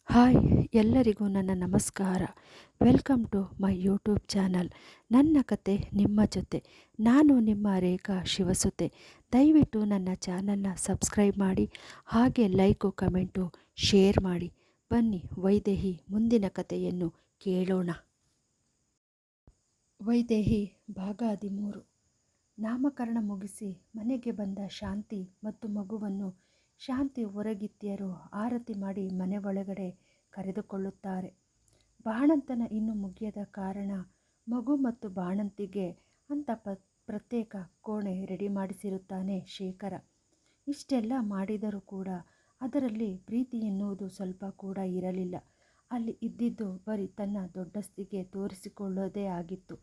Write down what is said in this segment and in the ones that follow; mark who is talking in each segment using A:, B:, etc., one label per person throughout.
A: Hi ಎಲ್ಲರಿಗೂ ನನ್ನ ನಮಸ್ಕಾರ. Welcome to my YouTube channel. ನನ್ನ ಕತೆ ನಿಮ್ಮ ಜೊತೆ. ನಾನು ನಿಮ್ಮ ರೇಖಾ ಶಿವಸುತೆ. ದಯವಿಟ್ಟು ನನ್ನ ಚಾನಲ್ನ ಸಬ್ಸ್ಕ್ರೈಬ್ ಮಾಡಿ, ಹಾಗೆ ಲೈಕು ಕಮೆಂಟು ಶೇರ್ ಮಾಡಿ. ಬನ್ನಿ ವೈದೇಹಿ ಮುಂದಿನ ಕತೆಯನ್ನು ಕೇಳೋಣ. ವೈದೇಹಿ ಭಾಗ 13. ನಾಮಕರಣ ಮುಗಿಸಿ ಮನೆಗೆ ಬಂದ ಶಾಂತಿ ಮತ್ತು ಮಗುವನ್ನು ಶಾಂತಿ ಹೊರಗಿತ್ತಿಯರು ಆರತಿ ಮಾಡಿ ಮನೆ ಒಳಗಡೆ ಕರೆದುಕೊಳ್ಳುತ್ತಾರೆ. ಬಾಣಂತನ ಇನ್ನೂ ಮುಗಿಯದ ಕಾರಣ ಮಗು ಮತ್ತು ಬಾಣಂತಿಗೆ ಅಂತ ಪ್ರತ್ಯೇಕ ಕೋಣೆ ರೆಡಿ ಮಾಡಿಸಿರುತ್ತಾನೆ ಶೇಖರ. ಇಷ್ಟೆಲ್ಲ ಮಾಡಿದರೂ ಕೂಡ ಅದರಲ್ಲಿ ಪ್ರೀತಿ ಎನ್ನುವುದು ಸ್ವಲ್ಪ ಕೂಡ ಇರಲಿಲ್ಲ. ಅಲ್ಲಿ ಇದ್ದಿದ್ದು ಬರೀ ತನ್ನ ದೊಡ್ಡಸ್ತಿಗೆ ತೋರಿಸಿಕೊಳ್ಳೋದೇ ಆಗಿತ್ತು.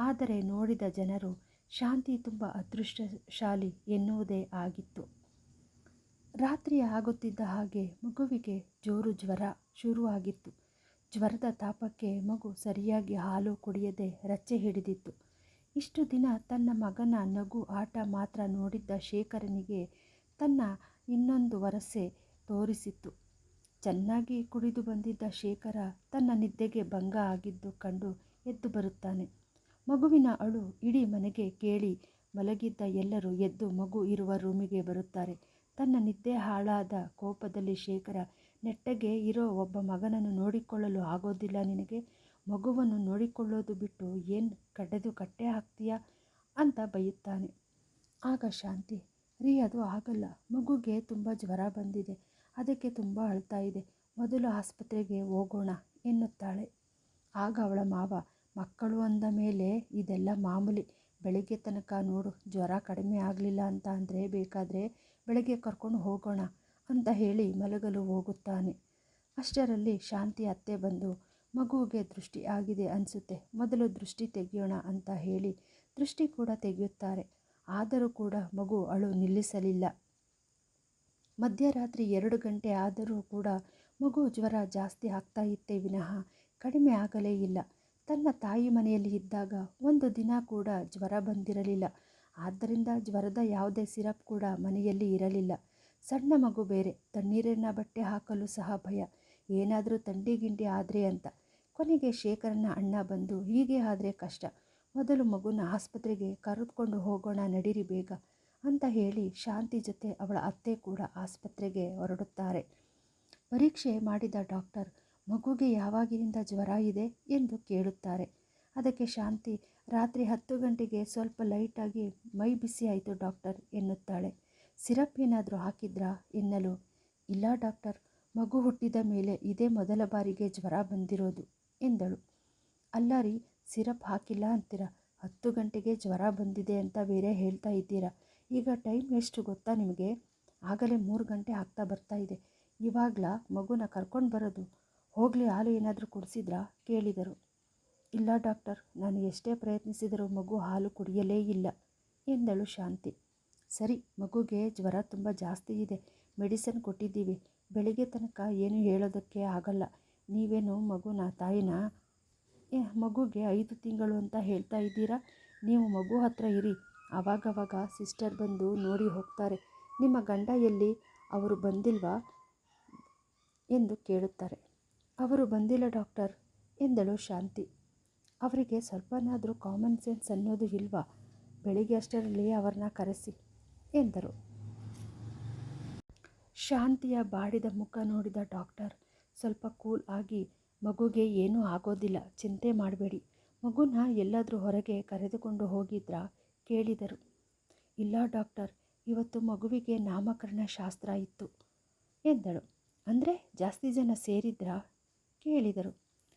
A: ಆದರೆ ನೋಡಿದ ಜನರು ಶಾಂತಿ ತುಂಬ ಅದೃಷ್ಟಶಾಲಿ ಎನ್ನುವುದೇ ಆಗಿತ್ತು. ರಾತ್ರಿ ಆಗುತ್ತಿದ್ದ ಹಾಗೆ ಮಗುವಿಗೆ ಜೋರು ಜ್ವರ ಶುರುವಾಗಿತ್ತು. ಜ್ವರದ ತಾಪಕ್ಕೆ ಮಗು ಸರಿಯಾಗಿ ಹಾಲು ಕುಡಿಯದೆ ರಚ್ಚೆ ಹಿಡಿದಿತ್ತು. ಇಷ್ಟು ದಿನ ತನ್ನ ಮಗನ ನಗು ಆಟ ಮಾತ್ರ ನೋಡಿದ್ದ ಶೇಖರನಿಗೆ ತನ್ನ ಇನ್ನೊಂದು ವರಸೆ ತೋರಿಸಿತ್ತು. ಚೆನ್ನಾಗಿ ಕುಡಿದು ಬಂದಿದ್ದ ಶೇಖರ ತನ್ನ ನಿದ್ದೆಗೆ ಭಂಗ ಆಗಿದ್ದು ಕಂಡು ಎದ್ದು ಬರುತ್ತಾನೆ. ಮಗುವಿನ ಅಳು ಇಡೀ ಮನೆಗೆ ಕೇಳಿ ಮಲಗಿದ್ದ ಎಲ್ಲರೂ ಎದ್ದು ಮಗು ಇರುವ ರೂಮಿಗೆ ಬರುತ್ತಾರೆ. ತನ್ನ ನಿದ್ದೆ ಹಾಳಾದ ಕೋಪದಲ್ಲಿ ಶೇಖರ, ನೆಟ್ಟಗೆ ಇರೋ ಒಬ್ಬ ಮಗನನ್ನು ನೋಡಿಕೊಳ್ಳಲು ಆಗೋದಿಲ್ಲ ನಿನಗೆ? ಮಗುವನ್ನು ನೋಡಿಕೊಳ್ಳೋದು ಬಿಟ್ಟು ಏನು ಕಡ್ಡೆದು ಕಟ್ಟೆ ಹಾಕ್ತೀಯಾ ಅಂತ ಬೈಯುತ್ತಾನೆ. ಆಗ ಶಾಂತಿ, ರೀ ಅದು ಆಗಲ್ಲ, ಮಗುಗೆ ತುಂಬ ಜ್ವರ ಬಂದಿದೆ, ಅದಕ್ಕೆ ತುಂಬ ಅಳ್ತಾ ಇದೆ, ಮೊದಲು ಆಸ್ಪತ್ರೆಗೆ ಹೋಗೋಣ ಎನ್ನುತ್ತಾಳೆ. ಆಗ ಅವಳ ಮಾವ, ಮಕ್ಕಳು ಅಂದ ಮೇಲೆ ಇದೆಲ್ಲ ಮಾಮೂಲಿ, ಬೆಳಿಗ್ಗೆ ತನಕ ನೋಡು, ಜ್ವರ ಕಡಿಮೆ ಆಗಲಿಲ್ಲ ಅಂತ ಅಂದರೆ ಬೇಕಾದರೆ ಬೆಳಗ್ಗೆ ಕರ್ಕೊಂಡು ಹೋಗೋಣ ಅಂತ ಹೇಳಿ ಮಲಗಲು ಹೋಗುತ್ತಾನೆ. ಅಷ್ಟರಲ್ಲಿ ಶಾಂತಿ ಅತ್ತೆ ಬಂದು, ಮಗುವಿಗೆ ದೃಷ್ಟಿ ಆಗಿದೆ ಅನಿಸುತ್ತೆ, ಮೊದಲು ದೃಷ್ಟಿ ತೆಗೆಯೋಣ ಅಂತ ಹೇಳಿ ದೃಷ್ಟಿ ಕೂಡ ತೆಗೆಯುತ್ತಾರೆ. ಆದರೂ ಕೂಡ ಮಗು ಅಳು ನಿಲ್ಲಿಸಲಿಲ್ಲ. ಮಧ್ಯರಾತ್ರಿ 2 ಗಂಟೆ ಆದರೂ ಕೂಡ ಮಗು ಜ್ವರ ಜಾಸ್ತಿ ಆಗ್ತಾ ಇತ್ತೇ ವಿನಃ ಕಡಿಮೆ ಆಗಲೇ ಇಲ್ಲ. ತನ್ನ ತಾಯಿ ಮನೆಯಲ್ಲಿ ಇದ್ದಾಗ ಒಂದು ದಿನ ಕೂಡ ಜ್ವರ ಬಂದಿರಲಿಲ್ಲ. ಆದ್ದರಿಂದ ಜ್ವರದ ಯಾವುದೇ ಸಿರಪ್ ಕೂಡ ಮನೆಯಲ್ಲಿ ಇರಲಿಲ್ಲ. ಸಣ್ಣ ಮಗು ಬೇರೆ, ತಣ್ಣೀರಿನ ಬಟ್ಟೆ ಹಾಕಲು ಸಹ ಭಯ, ಏನಾದರೂ ಥಂಡಿ ಗಿಂಡಿ ಆದರೆ ಅಂತ. ಕೊನೆಗೆ ಶೇಖರನ ಅಣ್ಣ ಬಂದು, ಹೀಗೆ ಆದರೆ ಕಷ್ಟ, ಮೊದಲು ಮಗುನ ಆಸ್ಪತ್ರೆಗೆ ಕರೆದುಕೊಂಡು ಹೋಗೋಣ ನಡೀರಿ ಬೇಗ ಅಂತ ಹೇಳಿ ಶಾಂತಿ ಜೊತೆ ಅವಳ ಅತ್ತೆ ಕೂಡ ಆಸ್ಪತ್ರೆಗೆ ಹೊರಡುತ್ತಾರೆ. ಪರೀಕ್ಷೆ ಮಾಡಿದ ಡಾಕ್ಟರ್, ಮಗುಗೆ ಯಾವಾಗಿನಿಂದ ಜ್ವರ ಇದೆ ಎಂದು ಕೇಳುತ್ತಾರೆ. ಅದಕ್ಕೆ ಶಾಂತಿ, ರಾತ್ರಿ 10 ಗಂಟೆಗೆ ಸ್ವಲ್ಪ ಲೈಟಾಗಿ ಮೈ ಬಿಸಿ ಆಯಿತು ಡಾಕ್ಟರ್ ಎನ್ನುತ್ತಾಳೆ. ಸಿರಪ್ ಏನಾದರೂ ಹಾಕಿದ್ರಾ ಎನ್ನಲು, ಇಲ್ಲ ಡಾಕ್ಟರ್, ಮಗು ಹುಟ್ಟಿದ ಮೇಲೆ ಇದೇ ಮೊದಲ ಬಾರಿಗೆ ಜ್ವರ ಬಂದಿರೋದು ಎಂದಳು. ಅಲ್ಲ ರೀ, ಸಿರಪ್ ಹಾಕಿಲ್ಲ ಅಂತೀರ, 10 ಗಂಟೆಗೆ ಜ್ವರ ಬಂದಿದೆ ಅಂತ ಬೇರೆ ಹೇಳ್ತಾ ಇದ್ದೀರಾ. ಈಗ ಟೈಮ್ ಎಷ್ಟು ಗೊತ್ತಾ ನಿಮಗೆ? ಆಗಲೇ 3 ಗಂಟೆ ಆಗ್ತಾ ಬರ್ತಾ ಇದೆ. ಇವಾಗಲ ಮಗುನ ಕರ್ಕೊಂಡು ಬರೋದು? ಹೋಗಲಿ, ಹಾಲು ಏನಾದರೂ ಕುಡಿಸಿದ್ರಾ ಕೇಳಿದರು. ಇಲ್ಲ ಡಾಕ್ಟರ್, ನಾನು ಎಷ್ಟೇ ಪ್ರಯತ್ನಿಸಿದರೂ ಮಗು ಹಾಲು ಕುಡಿಯಲೇ ಇಲ್ಲ ಎಂದಳು ಶಾಂತಿ. ಸರಿ, ಮಗುಗೆ ಜ್ವರ ತುಂಬ ಜಾಸ್ತಿ ಇದೆ, ಮೆಡಿಸಿನ್ ಕೊಟ್ಟಿದ್ದೀವಿ, ಬೆಳಿಗ್ಗೆ ತನಕ ಏನು ಹೇಳೋದಕ್ಕೆ ಆಗಲ್ಲ. ನೀವೇನು ಮಗುನ ತಾಯಿನ? ಮಗುಗೆ 5 ತಿಂಗಳು ಅಂತ ಹೇಳ್ತಾ ಇದ್ದೀರಾ. ನೀವು ಮಗು ಹತ್ರ ಇರಿ, ಆವಾಗವಾಗ ಸಿಸ್ಟರ್ ಬಂದು ನೋಡಿ ಹೋಗ್ತಾರೆ. ನಿಮ್ಮ ಗಂಡ ಎಲ್ಲಿ, ಅವರು ಬಂದಿಲ್ವಾ ಎಂದು ಕೇಳುತ್ತಾರೆ. ಅವರು ಬಂದಿಲ್ಲ ಡಾಕ್ಟರ್ ಎಂದಳು ಶಾಂತಿ. ಅವರಿಗೆ ಸ್ವಲ್ಪನಾದರೂ ಕಾಮನ್ ಸೆನ್ಸ್ ಅನ್ನೋದು ಇಲ್ವಾ? ಬೆಳಿಗ್ಗೆ ಅಷ್ಟರಲ್ಲಿ ಅವರನ್ನ ಕರೆಸಿ ಎಂದರು. ಶಾಂತಿಯ ಬಾಡಿದ ಮುಖ ನೋಡಿದ ಡಾಕ್ಟರ್ ಸ್ವಲ್ಪ ಕೂಲ್ ಆಗಿ, ಮಗುಗೆ ಏನೂ ಆಗೋದಿಲ್ಲ, ಚಿಂತೆ ಮಾಡಬೇಡಿ. ಮಗುನ ಎಲ್ಲಾದರೂ ಹೊರಗೆ ಕರೆದುಕೊಂಡು ಹೋಗಿದ್ರಾ ಕೇಳಿದರು. ಇಲ್ಲ ಡಾಕ್ಟರ್, ಇವತ್ತು ಮಗುವಿಗೆ ನಾಮಕರಣ ಶಾಸ್ತ್ರ ಇತ್ತು ಎಂದಳು. ಅಂದರೆ ಜಾಸ್ತಿ ಜನ ಸೇರಿದ್ರಾ ಕೇಳಿದರು.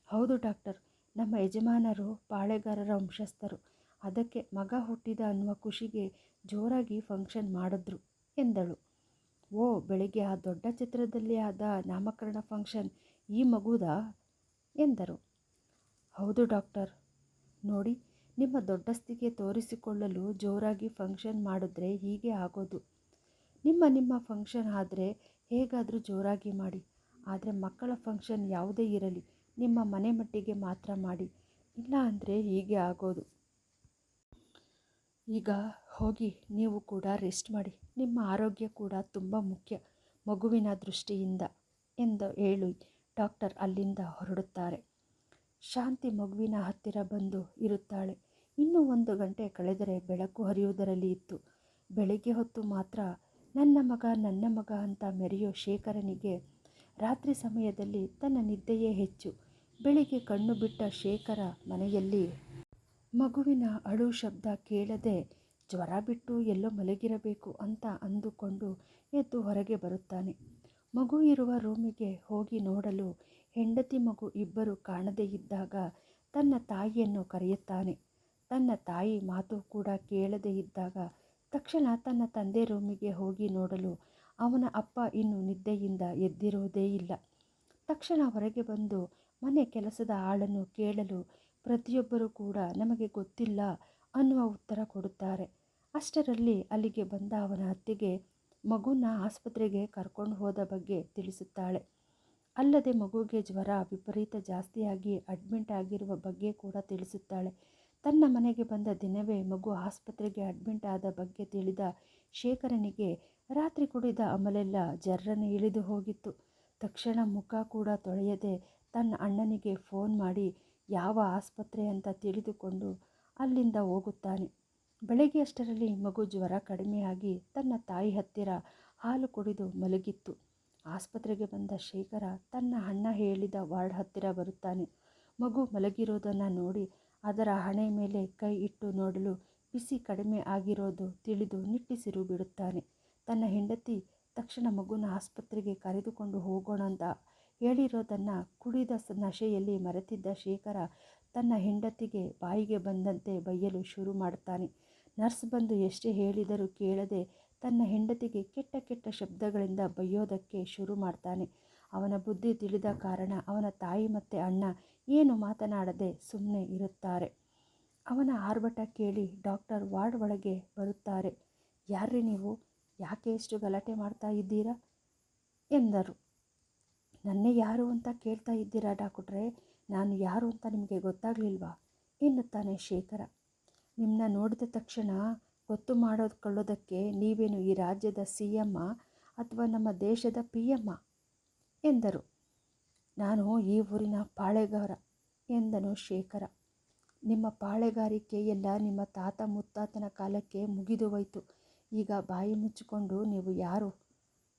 A: ಹೌದು ಡಾಕ್ಟರ್, ನಮ್ಮ ಯಜಮಾನರು ಪಾಳೆಗಾರರ ವಂಶಸ್ಥರು, ಅದಕ್ಕೆ ಮಗ ಹುಟ್ಟಿದ ಅನ್ನುವ ಖುಷಿಗೆ ಜೋರಾಗಿ ಫಂಕ್ಷನ್ ಮಾಡಿದ್ರು ಎಂದಳು. ಓ, ಬೆಳಿಗ್ಗೆ ಆ ದೊಡ್ಡ ಚಿತ್ರದಲ್ಲಿ ಆದ ನಾಮಕರಣ ಫಂಕ್ಷನ್ ಈ ಮಗುದಾ ಎಂದರು. ಹೌದು ಡಾಕ್ಟರ್, ನೋಡಿ, ನಿಮ್ಮ ದೊಡ್ಡಸ್ತಿಗೆ ತೋರಿಸಿಕೊಳ್ಳಲು ಜೋರಾಗಿ ಫಂಕ್ಷನ್ ಮಾಡಿದ್ರೆ ಹೀಗೆ ಆಗೋದು. ನಿಮ್ಮ ಫಂಕ್ಷನ್ ಆದರೆ ಹೇಗಾದರೂ ಜೋರಾಗಿ ಮಾಡಿ, ಆದರೆ ಮಕ್ಕಳ ಫಂಕ್ಷನ್ ಯಾವುದೇ ಇರಲಿ ನಿಮ್ಮ ಮನೆ ಮಟ್ಟಿಗೆ ಮಾತ್ರ ಮಾಡಿ, ಇಲ್ಲ ಅಂದರೆ ಹೀಗೆ ಆಗೋದು. ಈಗ ಹೋಗಿ ನೀವು ಕೂಡ ರೆಸ್ಟ್ ಮಾಡಿ, ನಿಮ್ಮ ಆರೋಗ್ಯ ಕೂಡ ತುಂಬ ಮುಖ್ಯ ಮಗುವಿನ ದೃಷ್ಟಿಯಿಂದ ಎಂದು ಹೇಳಿ ಡಾಕ್ಟರ್ ಅಲ್ಲಿಂದ ಹೊರಡುತ್ತಾರೆ. ಶಾಂತಿ ಮಗುವಿನ ಹತ್ತಿರ ಬಂದು ಇರುತ್ತಾಳೆ. ಇನ್ನೂ 1 ಗಂಟೆ ಕಳೆದರೆ ಬೆಳಕು ಹರಿಯುವುದರಲ್ಲಿ ಇತ್ತು. ಬೆಳಿಗ್ಗೆ ಹೊತ್ತು ಮಾತ್ರ ನನ್ನ ಮಗ ನನ್ನ ಮಗ ಅಂತ ಮೆರೆಯೋ ಶೇಖರನಿಗೆ ರಾತ್ರಿ ಸಮಯದಲ್ಲಿ ತನ್ನ ನಿದ್ದೆಯೇ ಹೆಚ್ಚು. ಬೆಳಿಗ್ಗೆ ಕಣ್ಣು ಬಿಟ್ಟ ಶೇಖರ ಮನೆಯಲ್ಲಿ ಮಗುವಿನ ಅಳು ಶಬ್ದ ಕೇಳದೆ ಜ್ವರ ಬಿಟ್ಟು ಎಲ್ಲೋ ಮಲಗಿರಬೇಕು ಅಂತ ಅಂದುಕೊಂಡು ಎದ್ದು ಹೊರಗೆ ಬರುತ್ತಾನೆ. ಮಗು ಇರುವ ರೂಮಿಗೆ ಹೋಗಿ ನೋಡಲು ಹೆಂಡತಿ ಮಗು ಇಬ್ಬರು ಕಾಣದೇ ಇದ್ದಾಗ ತನ್ನ ತಾಯಿಯನ್ನು ಕರೆಯುತ್ತಾನೆ. ತನ್ನ ತಾಯಿ ಮಾತು ಕೂಡ ಕೇಳದೇ ಇದ್ದಾಗ ತಕ್ಷಣ ತನ್ನ ತಂದೆ ರೂಮಿಗೆ ಹೋಗಿ ನೋಡಲು ಅವನ ಅಪ್ಪ ಇನ್ನೂ ನಿದ್ದೆಯಿಂದ ಎದ್ದಿರುವುದೇ ಇಲ್ಲ. ತಕ್ಷಣ ಹೊರಗೆ ಬಂದು ಮನೆ ಕೆಲಸದ ಆಳನ್ನು ಕೇಳಲು ಪ್ರತಿಯೊಬ್ಬರೂ ಕೂಡ ನಮಗೆ ಗೊತ್ತಿಲ್ಲ ಅನ್ನುವ ಉತ್ತರ ಕೊಡುತ್ತಾರೆ. ಅಷ್ಟರಲ್ಲಿ ಅಲ್ಲಿಗೆ ಬಂದ ಅವನ ಅತ್ತಿಗೆ ಮಗುನ ಆಸ್ಪತ್ರೆಗೆ ಕರ್ಕೊಂಡು ಹೋದ ಬಗ್ಗೆ ತಿಳಿಸುತ್ತಾಳೆ. ಅಲ್ಲದೆ ಮಗುವಿಗೆ ಜ್ವರ ವಿಪರೀತ ಜಾಸ್ತಿಯಾಗಿ ಅಡ್ಮಿಟ್ ಆಗಿರುವ ಬಗ್ಗೆ ಕೂಡ ತಿಳಿಸುತ್ತಾಳೆ. ತನ್ನ ಮನೆಗೆ ಬಂದ ದಿನವೇ ಮಗು ಆಸ್ಪತ್ರೆಗೆ ಅಡ್ಮಿಟ್ ಆದ ಬಗ್ಗೆ ತಿಳಿದ ಶೇಖರನಿಗೆ ರಾತ್ರಿ ಕುಡಿದ ಅಮಲೆಲ್ಲ ಜರ್ರನೆ ಇಳಿದು ಹೋಗಿತ್ತು. ತಕ್ಷಣ ಮುಖ ಕೂಡ ತೊಳೆಯದೆ ತನ್ನ ಅಣ್ಣನಿಗೆ ಫೋನ್ ಮಾಡಿ ಯಾವ ಆಸ್ಪತ್ರೆ ಅಂತ ತಿಳಿದುಕೊಂಡು ಅಲ್ಲಿಂದ ಹೋಗುತ್ತಾನೆ. ಬೆಳಗ್ಗೆ ಅಷ್ಟರಲ್ಲಿ ಮಗು ಜ್ವರ ಕಡಿಮೆಯಾಗಿ ತನ್ನ ತಾಯಿ ಹತ್ತಿರ ಹಾಲು ಕುಡಿದು ಮಲಗಿತ್ತು. ಆಸ್ಪತ್ರೆಗೆ ಬಂದ ಶೇಖರ ತನ್ನ ಅಣ್ಣ ಹೇಳಿದ ವಾರ್ಡ್ ಹತ್ತಿರ ಬರುತ್ತಾನೆ. ಮಗು ಮಲಗಿರೋದನ್ನು ನೋಡಿ ಅದರ ಹಣೆ ಮೇಲೆ ಕೈ ಇಟ್ಟು ನೋಡಲು ಬಿಸಿ ಕಡಿಮೆ ಆಗಿರೋದು ತಿಳಿದು ನಿಟ್ಟುಸಿರು ಬಿಡುತ್ತಾನೆ. ತನ್ನ ಹೆಂಡತಿ ತಕ್ಷಣ ಮಗುನ ಆಸ್ಪತ್ರೆಗೆ ಕರೆದುಕೊಂಡು ಹೋಗೋಣ ಅಂತ ಹೇಳಿರೋದನ್ನು ಕುಡಿದ ನಶೆಯಲ್ಲಿ ಮರೆತಿದ್ದ ಶೇಖರ ತನ್ನ ಹೆಂಡತಿಗೆ ಬಾಯಿಗೆ ಬಂದಂತೆ ಬೈಯಲು ಶುರು ಮಾಡ್ತಾನೆ. ನರ್ಸ್ ಬಂದು ಎಷ್ಟೇ ಹೇಳಿದರೂ ಕೇಳದೆ ತನ್ನ ಹೆಂಡತಿಗೆ ಕೆಟ್ಟ ಕೆಟ್ಟ ಶಬ್ದಗಳಿಂದ ಬೈಯೋದಕ್ಕೆ ಶುರು ಮಾಡ್ತಾನೆ. ಅವನ ಬುದ್ಧಿ ತಿಳಿದ ಕಾರಣ ಅವನ ತಾಯಿ ಮತ್ತು ಅಣ್ಣ ಏನು ಮಾತನಾಡದೆ ಸುಮ್ಮನೆ ಇರುತ್ತಾರೆ. ಅವನ ಆರ್ಭಟ ಕೇಳಿ ಡಾಕ್ಟರ್ ವಾರ್ಡ್ ಒಳಗೆ ಬರುತ್ತಾರೆ. ಯಾರ್ರೀ ನೀವು, ಯಾಕೆ ಎಷ್ಟು ಗಲಾಟೆ ಮಾಡ್ತಾ ಇದ್ದೀರಾ ಎಂದರು. ನನ್ನೇ ಯಾರು ಅಂತ ಕೇಳ್ತಾ ಇದ್ದೀರಾ ಡಾಕ್ಟ್ರೇ, ನಾನು ಯಾರು ಅಂತ ನಿಮಗೆ ಗೊತ್ತಾಗಲಿಲ್ವಾ ಎನ್ನುತ್ತಾನೆ ಶೇಖರ. ನಿಮ್ಮನ್ನ ನೋಡಿದ ತಕ್ಷಣ ಗೊತ್ತು ಮಾಡಿಕೊಳ್ಳೋದಕ್ಕೆ ನೀವೇನು ಈ ರಾಜ್ಯದ CM ಅಥವಾ ನಮ್ಮ ದೇಶದ PM ಎಂದರು. ನಾನು ಈ ಊರಿನ ಪಾಳೆಗಾರ ಎಂದನು ಶೇಖರ. ನಿಮ್ಮ ಪಾಳೆಗಾರಿಕೆ ಎಲ್ಲ ನಿಮ್ಮ ತಾತ ಮುತ್ತಾತನ ಕಾಲಕ್ಕೆ ಮುಗಿದು ಹೋಯಿತು. ಈಗ ಬಾಯಿ ಮುಚ್ಚಿಕೊಂಡು ನೀವು ಯಾರು,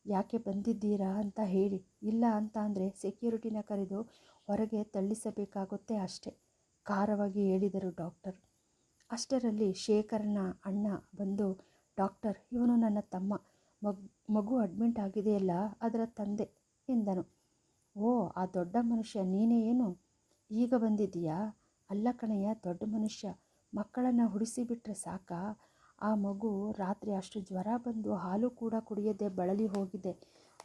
A: ಯಾಕೆ ಬಂದಿದ್ದೀರಾ ಅಂತ ಹೇಳಿ. ಇಲ್ಲ ಅಂತ ಅಂದರೆ ಸೆಕ್ಯೂರಿಟಿನ ಕರೆದು ಹೊರಗೆ ತಳ್ಳಿಸಬೇಕಾಗುತ್ತೆ ಅಷ್ಟೇ, ಖಾರವಾಗಿ ಹೇಳಿದರು ಡಾಕ್ಟರ್. ಅಷ್ಟರಲ್ಲಿ ಶೇಖರನ ಅಣ್ಣ ಬಂದು, ಡಾಕ್ಟರ್, ಇವನು ನನ್ನ ತಮ್ಮ, ಮಗು ಅಡ್ಮಿಟ್ ಆಗಿದೆಯಲ್ಲ ಅದರ ತಂದೆ ಎಂದನು. ಓ, ಆ ದೊಡ್ಡ ಮನುಷ್ಯ ನೀನೇ ಏನು, ಈಗ ಬಂದಿದ್ದೀಯಾ? ಅಲ್ಲ ಕಣಯ್ಯ ದೊಡ್ಡ ಮನುಷ್ಯ, ಮಕ್ಕಳನ್ನು ಹುಡಿಸಿಬಿಟ್ರೆ ಸಾಕಾ? ಆ ಮಗು ರಾತ್ರಿ ಅಷ್ಟು ಜ್ವರ ಬಂದು ಹಾಲು ಕೂಡ ಕುಡಿಯದೆ ಬಳಲಿ ಹೋಗಿದೆ.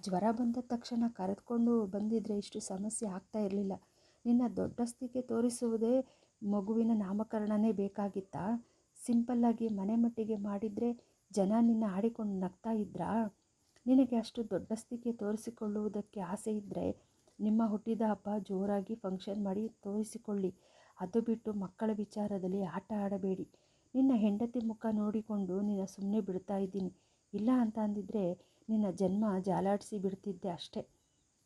A: ಜ್ವರ ಬಂದ ತಕ್ಷಣ ಕರೆದುಕೊಂಡು ಬಂದಿದ್ರೆ ಇಷ್ಟು ಸಮಸ್ಯೆ ಆಗ್ತಾ ಇರಲಿಲ್ಲ. ನಿನ್ನ ದೊಡ್ಡಸ್ತಿಗೆ ತೋರಿಸುವುದೇ ಮಗುವಿನ ನಾಮಕರಣನೇ ಬೇಕಾಗಿತ್ತಾ? ಸಿಂಪಲ್ಲಾಗಿ ಮನೆ ಮಟ್ಟಿಗೆ ಮಾಡಿದರೆ ಜನ ನಿನ್ನ ಆಡಿಕೊಂಡು ನಗ್ತಾ ಇದ್ರಾ? ನಿನಗೆ ಅಷ್ಟು ದೊಡ್ಡಸ್ತಿಕೆ ತೋರಿಸಿಕೊಳ್ಳುವುದಕ್ಕೆ ಆಸೆ ಇದ್ದರೆ ನಿಮ್ಮ ಹುಟ್ಟಿದ ಹಬ್ಬ ಜೋರಾಗಿ ಫಂಕ್ಷನ್ ಮಾಡಿ ತೋರಿಸಿಕೊಳ್ಳಿ. ಅದು ಬಿಟ್ಟು ಮಕ್ಕಳ ವಿಚಾರದಲ್ಲಿ ಆಟ ಆಡಬೇಡಿ. ನಿನ್ನ ಹೆಂಡತಿ ಮುಖ ನೋಡಿಕೊಂಡು ನಿನ್ನ ಸುಮ್ಮನೆ ಬಿಡ್ತಾ ಇದ್ದೀನಿ. ಇಲ್ಲ ಅಂತ ಅಂದಿದ್ರೆ ನಿನ್ನ ಜನ್ಮ ಜಾಲಾಡಿಸಿ ಬಿಡ್ತಿದ್ದೆ ಅಷ್ಟೇ.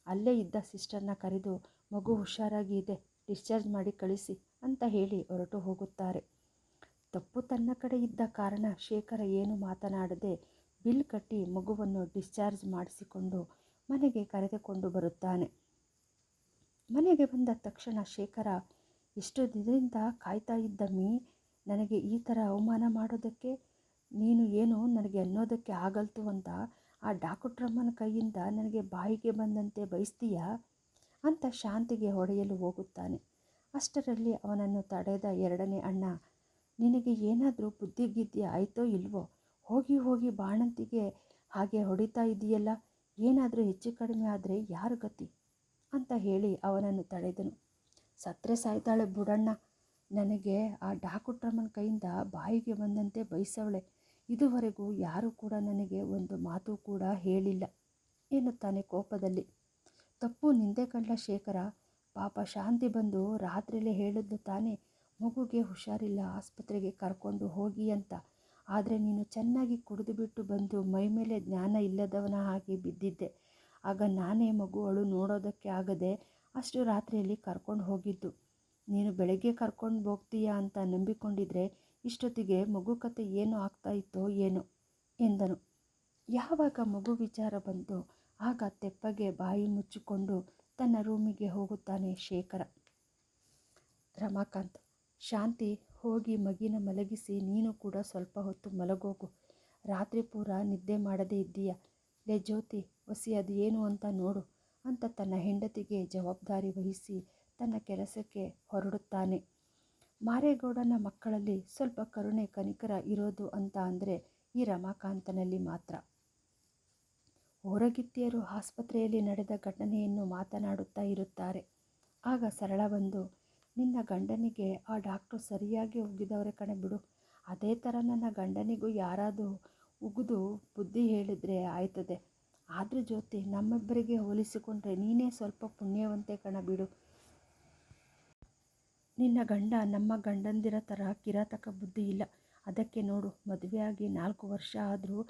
A: ಅಲ್ಲೇ ಇದ್ದ ಸಿಸ್ಟರ್ನ ಕರೆದು ಮಗು ಹುಷಾರಾಗಿ ಇದೆ, ಡಿಸ್ಚಾರ್ಜ್ ಮಾಡಿ ಕಳಿಸಿ ಅಂತ ಹೇಳಿ ಹೊರಟು ಹೋಗುತ್ತಾರೆ. ತಪ್ಪು ತನ್ನ ಕಡೆ ಇದ್ದ ಕಾರಣ ಶೇಖರ ಏನು ಮಾತನಾಡದೆ ಬಿಲ್ ಕಟ್ಟಿ ಮಗುವನ್ನು ಡಿಸ್ಚಾರ್ಜ್ ಮಾಡಿಸಿಕೊಂಡು ಮನೆಗೆ ಕರೆದುಕೊಂಡು ಬರುತ್ತಾನೆ. ಮನೆಗೆ ಬಂದ ತಕ್ಷಣ ಶೇಖರ, ಇಷ್ಟು ದಿನದಿಂದ ಕಾಯ್ತಾ ಇದ್ದಮ್ಮಿ, ನನಗೆ ಈ ಥರ ಅವಮಾನ ಮಾಡೋದಕ್ಕೆ, ನೀನು ಏನು ನನಗೆ ಅನ್ನೋದಕ್ಕೆ ಆಗಲ್ತು ಅಂತ ಆ ಡಾಕ್ಟ್ರಮ್ಮನ ಕೈಯಿಂದ ನನಗೆ ಬಾಯಿಗೆ ಬಂದಂತೆ ಬಯಸ್ತೀಯಾ ಅಂತ ಶಾಂತಿಗೆ ಹೊಡೆಯಲು ಹೋಗುತ್ತಾನೆ. ಅಷ್ಟರಲ್ಲಿ ಅವನನ್ನು ತಡೆದ ಎರಡನೇ ಅಣ್ಣ, ನಿನಗೆ ಏನಾದರೂ ಬುದ್ಧಿಗಿದ್ದಿ ಆಯ್ತೋ ಇಲ್ವೋ, ಹೋಗಿ ಹೋಗಿ ಬಾಣಂತಿಗೆ ಹಾಗೆ ಹೊಡಿತಾ ಇದೆಯಲ್ಲ, ಏನಾದರೂ ಹೆಚ್ಚು ಕಡಿಮೆ ಆದರೆ ಯಾರು ಗತಿ ಅಂತ ಹೇಳಿ ಅವನನ್ನು ತಡೆದನು. ಸತ್ರೆ ಸಾಯ್ತಾಳೆ ಬುಡಣ್ಣ, ನನಗೆ ಆ ಡಾಕ್ಟ್ರಮ್ಮನ ಕೈಯಿಂದ ಬಾಯಿಗೆ ಬಂದಂತೆ ಬಯಸವಳೆ. ಇದುವರೆಗೂ ಯಾರೂ ಕೂಡ ನನಗೆ ಒಂದು ಮಾತು ಕೂಡ ಹೇಳಿಲ್ಲ ಎನ್ನುತ್ತಾನೆ ಕೋಪದಲ್ಲಿ. ತಪ್ಪು ನಿಂದೆ ಕಂಡ ಶೇಖರ. ಪಾಪ ಶಾಂತಿ ಬಂದು ರಾತ್ರಿಲೇ ಹೇಳಿದ್ಲು ತಾನೇ, ಮಗುಗೆ ಹುಷಾರಿಲ್ಲ, ಆಸ್ಪತ್ರೆಗೆ ಕರ್ಕೊಂಡು ಹೋಗಿ ಅಂತ. ಆದರೆ ನೀನು ಚೆನ್ನಾಗಿ ಕುಡಿದುಬಿಟ್ಟು ಬಂದು ಮೈ ಮೇಲೆ ಜ್ಞಾನ ಇಲ್ಲದವನ ಹಾಗೆ ಬಿದ್ದಿದ್ದೆ. ಆಗ ನಾನೇ ಮಗು ಅಳು ನೋಡೋದಕ್ಕೆ ಆಗದೆ ಅಷ್ಟು ರಾತ್ರಿಯಲ್ಲಿ ಕರ್ಕೊಂಡು ಹೋಗಿದ್ದು. ನೀನು ಬೆಳಗ್ಗೆ ಕರ್ಕೊಂಡು ಹೋಗ್ತೀಯಾ ಅಂತ ನಂಬಿಕೊಂಡಿದ್ರೆ ಇಷ್ಟೊತ್ತಿಗೆ ಮಗು ಕತೆ ಏನು ಆಗ್ತಾ ಇತ್ತೋ ಏನೋ ಎಂದನು. ಯಾವಾಗ ಮಗು ವಿಚಾರ ಬಂತು ಆಗ ತೆಪ್ಪಗೆ ಬಾಯಿ ಮುಚ್ಚಿಕೊಂಡು ತನ್ನ ರೂಮಿಗೆ ಹೋಗುತ್ತಾನೆ ಶೇಖರ. ರಮಾಕಾಂತ್, ಶಾಂತಿ, ಹೋಗಿ ಮಗಿನ ಮಲಗಿಸಿ ನೀನು ಕೂಡ ಸ್ವಲ್ಪ ಹೊತ್ತು ಮಲಗೋಗು. ರಾತ್ರಿ ಪೂರ ನಿದ್ದೆ ಮಾಡದೇ ಇದ್ದೀಯ. ಲೇ ಜ್ಯೋತಿ, ಒಸಿ ಅದು ಏನು ಅಂತ ನೋಡು ಅಂತ ತನ್ನ ಹೆಂಡತಿಗೆ ಜವಾಬ್ದಾರಿ ವಹಿಸಿ ತನ್ನ ಕೆಲಸಕ್ಕೆ ಹೊರಡುತ್ತಾನೆ. ಮಾರೇಗೌಡನ ಮಕ್ಕಳಲ್ಲಿ ಸ್ವಲ್ಪ ಕರುಣೆ ಕನಿಕರ ಇರೋದು ಅಂತ ಅಂದರೆ ಈ ರಮಾಕಾಂತನಲ್ಲಿ ಮಾತ್ರ. ಹೊರಗಿತ್ತಿಯರು ಆಸ್ಪತ್ರೆಯಲ್ಲಿ ನಡೆದ ಘಟನೆಯನ್ನು ಮಾತನಾಡುತ್ತಾ ಇರುತ್ತಾರೆ. ಆಗ ಸರಳ ಬಂದು, ನಿನ್ನ ಗಂಡನಿಗೆ ಆ ಡಾಕ್ಟ್ರು ಸರಿಯಾಗಿ ಉಗಿದವರೆ ಕಣೆ ಬಿಡು. ಅದೇ ಥರ ನನ್ನ ಗಂಡನಿಗೂ ಯಾರಾದರೂ ಉಗಿದು ಬುದ್ಧಿ ಹೇಳಿದರೆ ಆಯ್ತದೆ. ಆದರೂ ಜ್ಯೋತಿ, ನಮ್ಮಿಬ್ಬರಿಗೆ ಹೋಲಿಸಿಕೊಂಡ್ರೆ ನೀನೇ ಸ್ವಲ್ಪ ಪುಣ್ಯವಂತೆ ಕಣ ಬಿಡು. ನಿನ್ನ ಗಂಡ ನಮ್ಮ ಗಂಡಂದಿರ ಥರ ಕಿರಾತಕ ಬುದ್ಧಿ ಇಲ್ಲ. ಅದಕ್ಕೆ ನೋಡು, ಮದುವೆಯಾಗಿ 4 ವರ್ಷ ಆದರೂ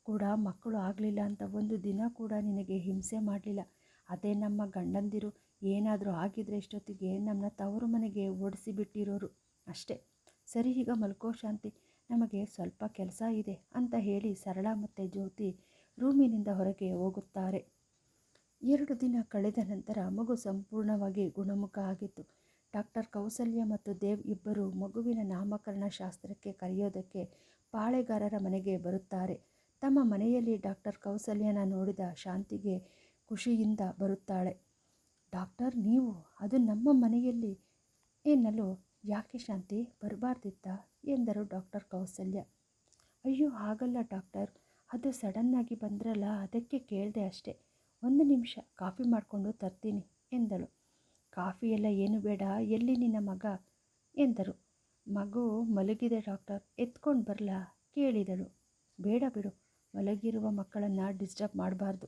A: ಕೂಡ ಮಕ್ಕಳು ಆಗಲಿಲ್ಲ ಅಂತ ಒಂದು ದಿನ ಕೂಡ ನಿನಗೆ ಹಿಂಸೆ ಮಾಡಲಿಲ್ಲ. ಅದೇ ನಮ್ಮ ಗಂಡಂದಿರು ಏನಾದರೂ ಆಗಿದ್ರೆ ಇಷ್ಟೊತ್ತಿಗೆ ನಮ್ಮನ್ನ ತವರು ಮನೆಗೆ ಓಡಿಸಿಬಿಟ್ಟಿರೋರು ಅಷ್ಟೇ. ಸರಿ, ಈಗ ಮಲ್ಕೋ ಶಾಂತಿ, ನಮಗೆ ಸ್ವಲ್ಪ ಕೆಲಸ ಇದೆ ಅಂತ ಹೇಳಿ ಸರಳ ಮತ್ತು ಜ್ಯೋತಿ ರೂಮಿನಿಂದ ಹೊರಗೆ ಹೋಗುತ್ತಾರೆ. 2 ದಿನ ಕಳೆದ ನಂತರ ಮಗು ಸಂಪೂರ್ಣವಾಗಿ ಗುಣಮುಖ ಆಗಿತ್ತು. ಡಾಕ್ಟರ್ ಕೌಸಲ್ಯ ಮತ್ತು ದೇವ್ ಇಬ್ಬರು ಮಗುವಿನ ನಾಮಕರಣ ಶಾಸ್ತ್ರಕ್ಕೆ ಕರೆಯೋದಕ್ಕೆ ಪಾಳೆಗಾರರ ಮನೆಗೆ ಬರುತ್ತಾರೆ. ತಮ್ಮ ಮನೆಯಲ್ಲಿ ಡಾಕ್ಟರ್ ಕೌಸಲ್ಯನ ನೋಡಿದ ಶಾಂತಿಗೆ ಖುಷಿಯಿಂದ ಬರುತ್ತಾಳೆ. ಡಾಕ್ಟರ್, ನೀವು ಅದು ನಮ್ಮ ಮನೆಯಲ್ಲಿ ಎನ್ನಲು, ಯಾಕೆ ಶಾಂತಿ, ಬರಬಾರ್ದಿತ್ತಾ ಎಂದರು ಡಾಕ್ಟರ್ ಕೌಸಲ್ಯ. ಅಯ್ಯೋ ಹಾಗಲ್ಲ ಡಾಕ್ಟರ್, ಅದು ಸಡನ್ನಾಗಿ ಬಂದ್ರಲ್ಲ ಅದಕ್ಕೆ ಕೇಳಿದೆ ಅಷ್ಟೇ. 1 ನಿಮಿಷ ಕಾಫಿ ಮಾಡಿಕೊಂಡು ತರ್ತೀನಿ ಎಂದಳು. ಕಾಫಿ ಎಲ್ಲ ಏನು ಬೇಡ, ಎಲ್ಲಿ ನಿನ್ನ ಮಗ ಎಂದರು. ಮಗು ಮಲಗಿದೆ ಡಾಕ್ಟರ್, ಎತ್ಕೊಂಡು ಬರಲಾ ಕೇಳಿದಳು. ಬೇಡ ಬಿಡು, ಮಲಗಿರುವ ಮಕ್ಕಳನ್ನು ಡಿಸ್ಟರ್ಬ್ ಮಾಡಬಾರ್ದು.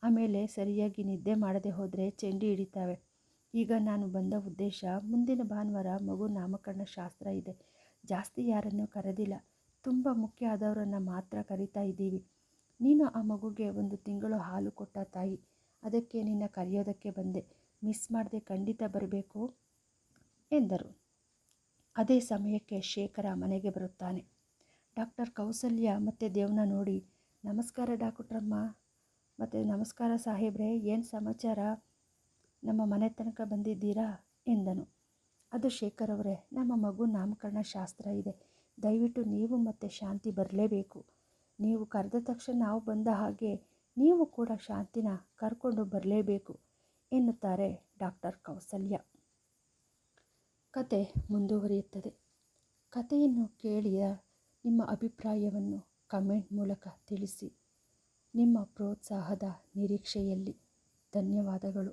A: ಆಮೇಲೆ ಸರಿಯಾಗಿ ನಿದ್ದೆ ಮಾಡದೆ ಹೋದರೆ ಚೆಂಡಿ ಹಿಡಿತಾವೆ. ಈಗ ನಾನು ಬಂದ ಉದ್ದೇಶ, ಮುಂದಿನ ಭಾನುವಾರ ಮಗು ನಾಮಕರಣ ಶಾಸ್ತ್ರ ಇದೆ. ಜಾಸ್ತಿ ಯಾರನ್ನು ಕರೆದಿಲ್ಲ, ತುಂಬ ಮುಖ್ಯ ಆದವರನ್ನು ಮಾತ್ರ ಕರಿತಾ ಇದ್ದೀವಿ. ನೀನು ಆ ಮಗುಗೆ 1 ತಿಂಗಳು ಹಾಲು ಕೊಟ್ಟ ತಾಯಿ, ಅದಕ್ಕೆ ನಿನ್ನ ಕರೆಯೋದಕ್ಕೆ ಬಂದೆ. ಮಿಸ್ ಮಾಡದೆ ಖಂಡಿತ ಬರಬೇಕು ಎಂದರು. ಅದೇ ಸಮಯಕ್ಕೆ ಶೇಖರ ಮನೆಗೆ ಬರುತ್ತಾನೆ. ಡಾಕ್ಟರ್ ಕೌಸಲ್ಯ ಮತ್ತು ದೇವ್ನ ನೋಡಿ, ನಮಸ್ಕಾರ ಡಾಕ್ಟ್ರಮ್ಮ, ಮತ್ತು ನಮಸ್ಕಾರ ಸಾಹೇಬ್ರೆ, ಏನು ಸಮಾಚಾರ, ನಮ್ಮ ಮನೆ ತನಕ ಬಂದಿದ್ದೀರಾ ಎಂದನು. ಅದು ಶೇಖರ್ ಅವರೇ, ನಮ್ಮ ಮಗು ನಾಮಕರಣ ಶಾಸ್ತ್ರ ಇದೆ. ದಯವಿಟ್ಟು ನೀವು ಮತ್ತು ಶಾಂತಿ ಬರಲೇಬೇಕು. ನೀವು ಕರೆದ ತಕ್ಷಣ ನಾವು ಬಂದ ಹಾಗೆ ನೀವು ಕೂಡ ಶಾಂತಿನ ಕರ್ಕೊಂಡು ಬರಲೇಬೇಕು ಎನ್ನುತ್ತಾರೆ ಡಾಕ್ಟರ್ ಕೌಸಲ್ಯ. ಕತೆ ಮುಂದುವರಿಯುತ್ತದೆ. ಕತೆಯನ್ನು ಕೇಳಿದ ನಿಮ್ಮ ಅಭಿಪ್ರಾಯವನ್ನು ಕಮೆಂಟ್ ಮೂಲಕ ತಿಳಿಸಿ. ನಿಮ್ಮ ಪ್ರೋತ್ಸಾಹದ ನಿರೀಕ್ಷೆಯಲ್ಲಿ. ಧನ್ಯವಾದಗಳು.